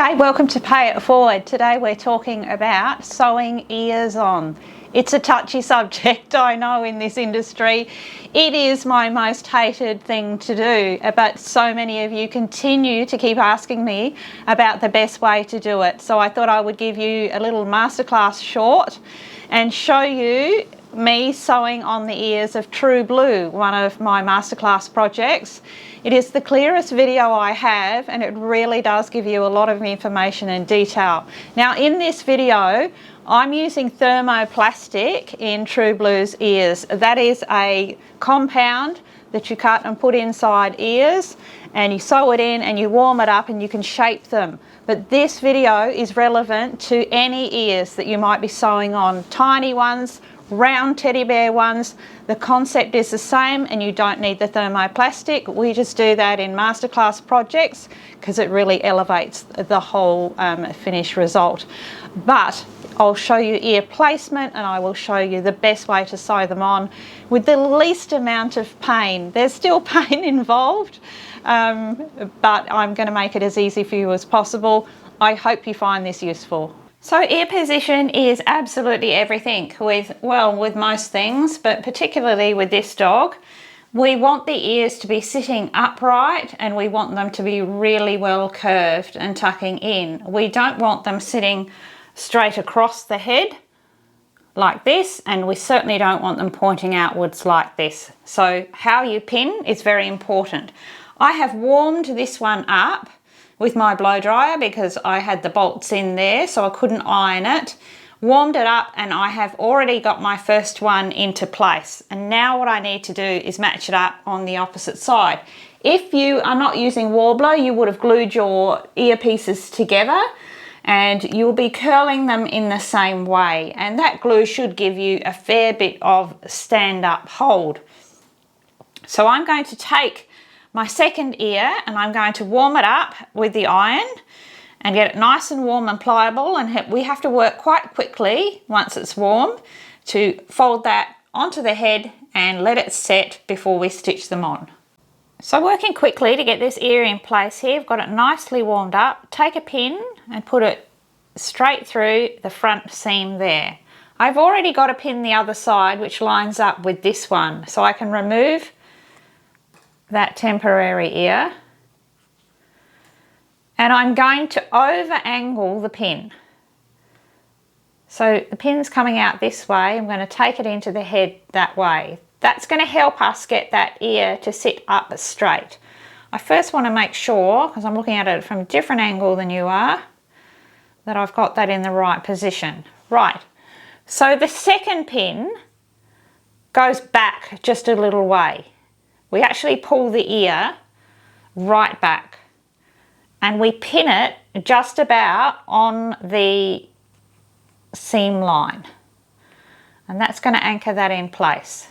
G'day, welcome to Pay It Forward. Today we're talking about sewing ears on. It's a touchy subject, I know, in this industry. It is my most hated thing to do, but so many of you continue to keep asking me about the best way to do it. So I thought I would give you a little masterclass short and show you me sewing on the ears of True Blue, one of my masterclass projects. It is the clearest video I have, and it really does give you a lot of information and detail. Now in this video, I'm using thermoplastic in True Blue's ears. That is a compound that you cut and put inside ears, and you sew it in and you warm it up and you can shape them. But this video is relevant to any ears that you might be sewing on, tiny ones, round teddy bear ones. The concept is the same and you don't need the thermoplastic. We just do that in masterclass projects because it really elevates the whole finished result. But I'll show you ear placement and I will show you the best way to sew them on with the least amount of pain. There's still pain involved, but I'm going to make it as easy for you as possible. I hope you find this useful. So ear position is absolutely everything with most things, but particularly with this dog. We want the ears to be sitting upright and we want them to be really well curved and tucking in. We don't want them sitting straight across the head like this, and we certainly don't want them pointing outwards like this. So how you pin is very important. I have warmed this one up with my blow dryer because I had the bolts in there so I couldn't iron it. Warmed it up and I have already got my first one into place, and now what I need to do is match it up on the opposite side. If you are not using Worbla, you would have glued your earpieces together and you'll be curling them in the same way, and that glue should give you a fair bit of stand-up hold. So I'm going to take my second ear and I'm going to warm it up with the iron and get it nice and warm and pliable, and we have to work quite quickly once it's warm to fold that onto the head and let it set before we stitch them on. So working quickly to get this ear in place here, I've got it nicely warmed up. Take a pin and put it straight through the front seam there. I've already got a pin the other side which lines up with this one, so I can remove that temporary ear, and I'm going to over angle the pin. So the pin's coming out this way, I'm going to take it into the head that way. That's going to help us get that ear to sit up straight. I first want to make sure, because I'm looking at it from a different angle than you are, that I've got that in the right position. Right, so the second pin goes back just a little way. We actually pull the ear right back and we pin it just about on the seam line, and that's going to anchor that in place.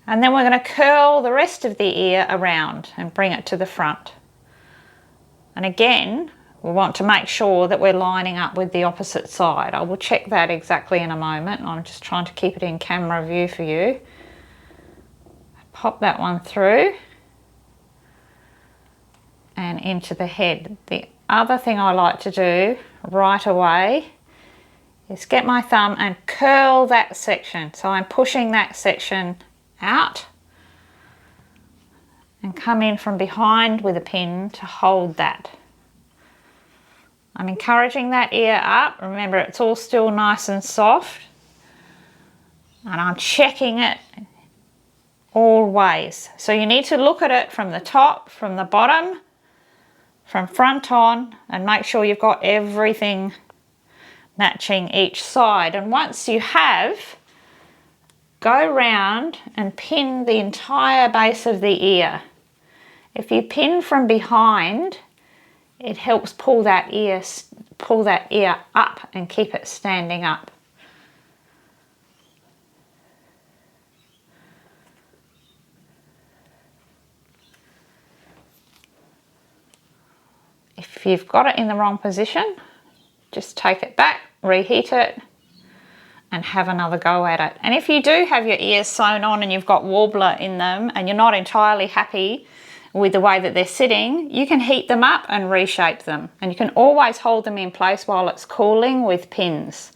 And then we're going to curl the rest of the ear around and bring it to the front. And again, we want to make sure that we're lining up with the opposite side. I will check that exactly in a moment. I'm just trying to keep it in camera view for you. Pop that one through and into the head. The other thing I like to do right away is get my thumb and curl that section. So I'm pushing that section out and come in from behind with a pin to hold that. I'm encouraging that ear up. Remember, it's all still nice and soft, and I'm checking it all ways. So you need to look at it from the top, from the bottom, from front on, and make sure you've got everything matching each side. And once you have, go round and pin the entire base of the ear. If you pin from behind, it helps pull that ear up and keep it standing up. If you've got it in the wrong position, just take it back, reheat it, and have another go at it. And if you do have your ears sewn on and you've got Worbla in them and you're not entirely happy with the way that they're sitting, you can heat them up and reshape them. And you can always hold them in place while it's cooling with pins.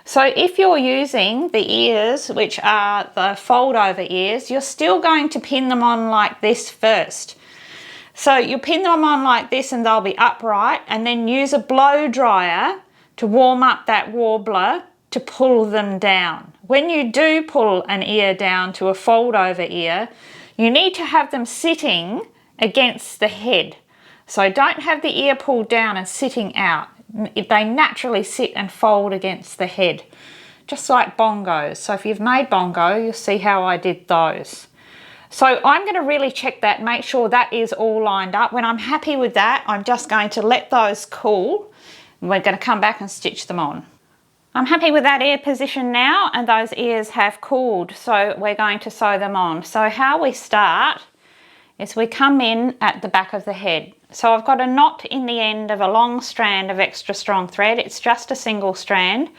So if you're using the ears, which are the fold over ears, you're still going to pin them on like this first. So you pin them on like this and they'll be upright, and then use a blow dryer to warm up that warbler to pull them down. When you do pull an ear down to a fold over ear, you need to have them sitting against the head. So don't have the ear pulled down and sitting out. They naturally sit and fold against the head, just like bongos. So if you've made bongo, you'll see how I did those. So I'm going to really check that, make sure that is all lined up. When I'm happy with that, I'm just going to let those cool. We're going to come back and stitch them on. I'm happy with that ear position now, and those ears have cooled, so we're going to sew them on. So how we start is we come in at the back of the head. So I've got a knot in the end of a long strand of extra strong thread. It's just a single strand.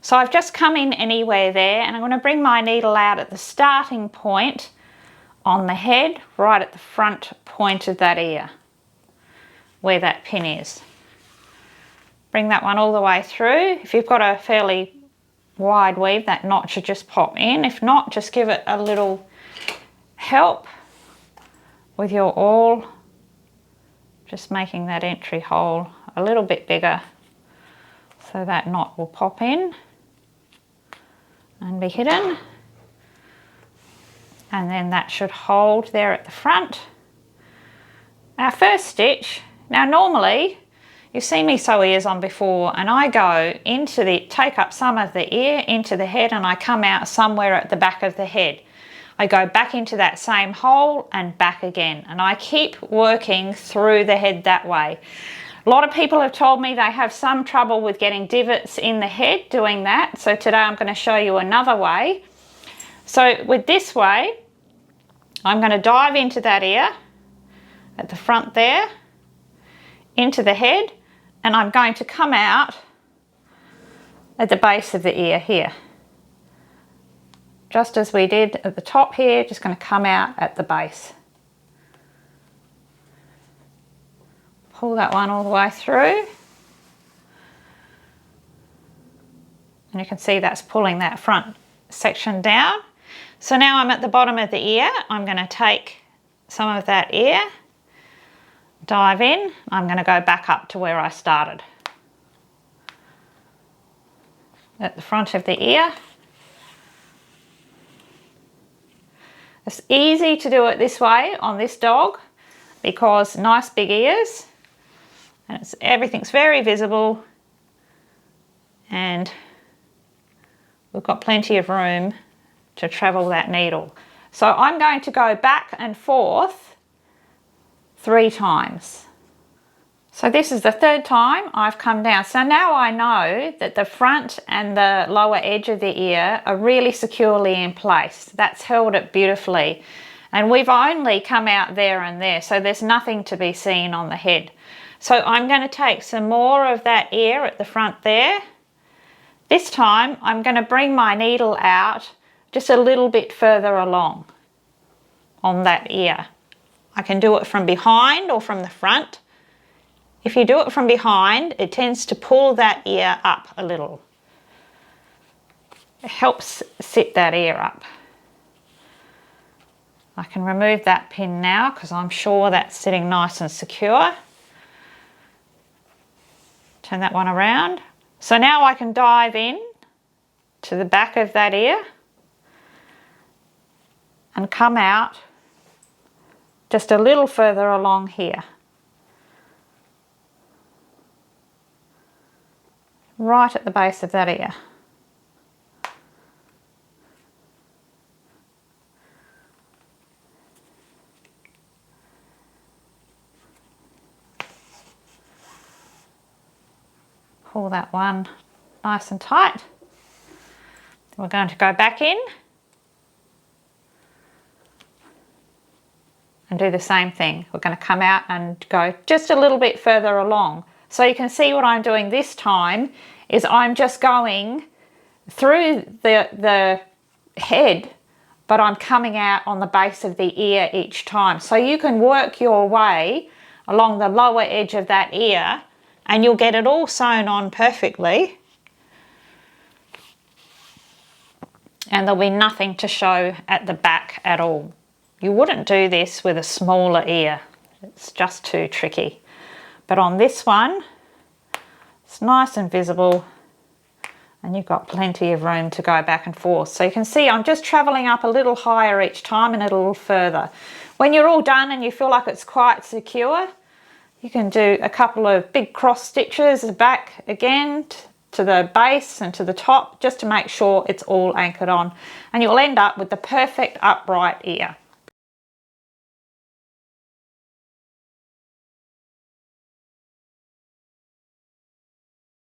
So I've just come in anywhere there, and I'm going to bring my needle out at the starting point on the head, right at the front point of that ear, where that pin is. Bring that one all the way through. If you've got a fairly wide weave, that knot should just pop in. If not, just give it a little help with your awl, just making that entry hole a little bit bigger so that knot will pop in and be hidden. And then that should hold there at the front. Our first stitch, now normally, you've seen me sew ears on before, and I go into take up some of the ear into the head, and I come out somewhere at the back of the head. I go back into that same hole and back again, and I keep working through the head that way. A lot of people have told me they have some trouble with getting divots in the head doing that, so today I'm going to show you another way. So with this way, I'm going to dive into that ear at the front there, into the head, and I'm going to come out at the base of the ear here. Just as we did at the top here, just going to come out at the base. Pull that one all the way through. And you can see that's pulling that front section down. So now I'm at the bottom of the ear. I'm going to take some of that ear, dive in. I'm going to go back up to where I started. At the front of the ear. It's easy to do it this way on this dog because nice big ears, and everything's very visible, and we've got plenty of room to travel that needle. So I'm going to go back and forth 3 times. So this is the 3rd time I've come down. So now I know that the front and the lower edge of the ear are really securely in place. That's held it beautifully. And we've only come out there and there, so there's nothing to be seen on the head. So I'm going to take some more of that ear at the front there. This time I'm going to bring my needle out just a little bit further along on that ear. I can do it from behind or from the front. If you do it from behind, it tends to pull that ear up a little. It helps sit that ear up. I can remove that pin now because I'm sure that's sitting nice and secure. Turn that one around. So now I can dive in to the back of that ear and come out just a little further along here. Right at the base of that ear. Pull that one nice and tight. Then we're going to go back in and do the same thing. We're going to come out and go just a little bit further along. So you can see what I'm doing this time is I'm just going through the head but I'm coming out on the base of the ear each time. So you can work your way along the lower edge of that ear and you'll get it all sewn on perfectly. And there'll be nothing to show at the back at all. You wouldn't do this with a smaller ear. It's just too tricky. But on this one, it's nice and visible and you've got plenty of room to go back and forth. So you can see I'm just travelling up a little higher each time and a little further. When you're all done and you feel like it's quite secure, you can do a couple of big cross stitches back again to the base and to the top, just to make sure it's all anchored on, and you'll end up with the perfect upright ear.